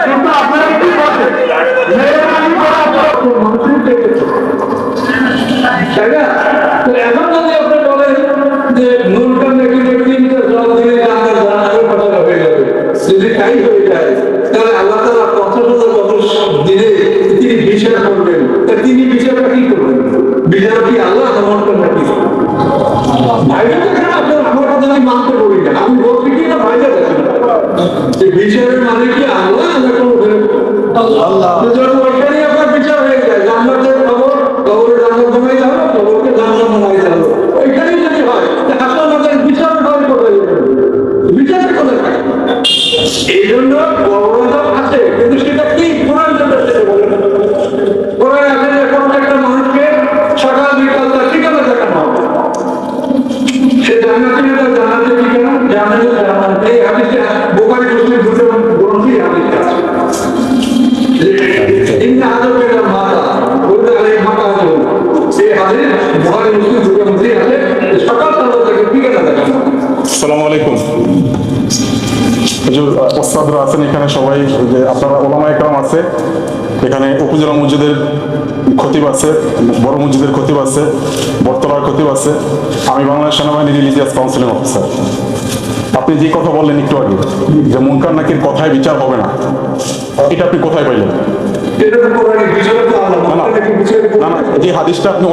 কিন্তু আপনারা কি করছেন? তাই না? তো এখন যদি আপনি বলেন যে নুরকান নাকি তিনটা জল দিলে জান্নাত জান্নাতের কথা হয়ে যাবে, যদি তাই হয়ে যায় তাহলে আল্লাহ তাআলা 50,000 বছর দিনে তিনি বিচার করবেন, তা তিনি বিচারটা কি করবেন? বিচার কি আল্লাহ সমর্থন নাকি? ভাইরা দেখেন, আপনার আমার কথা আমি মানতে পারি না, আমি বলছি কি না ভাইরা দেখেন যে বিচারের মানে কি আল্লাহ না আল্লাহ? যখন ওইখানেই আপনার বিচার হয়ে যায়, জান্নাতের খবর, কবরে জান্নাত বানাই যাবে, কবরকে জান্নাত বানাই যাবে, ওইখানেই যদি হয় আপনার মাঝে বিচারের ভাবে কোথায় যাবে? বিচারের কোথায় থাকে? এই জন্য গৌরব আছে, কিন্তু সেটা কি কোরআন বলেন? কোরআন আছে যে কোনো একটা মানুষকে সকাল বিকাল তার ঠিকানা দেখানো হবে, সে জান্নাতি না জান্নাতের ঠিকানা, জান্নাতের জান্নাত। এই হাদিসে বুখারী মুসলিম দুটো গ্রন্থই হাদিস আছে। ইন্না আযাবের মাতা বলতে আলে মাতা আছে, এই হাদিস বুখারী মুসলিম দুটো গ্রন্থই আছে। সকাল সকাল তাকে ঠিকানা দেখানো। আসসালামু আলাইকুম। ওস্তাদরা আছেন এখানে সবাই, যে আপনারা ওলামায়ে কেরাম আছে এখানে, উপজেলা মসজিদের খতিব আছে, বড় মসজিদের খতিব আছে, বটতলার খতিব আছে, আমি বাংলাদেশ সেনাবাহিনী রিলিজিয়াস কাউন্সিলিং অফিসার। আপনি যে কথা বললেন একটু আগে যে মুনকার নাকির কথায় বিচার হবে না, এটা আপনি কোথায় পাইলেন? এটা তো কোরআনের বিচার তো আল্লাহ না, যে হাদিসটা আপনি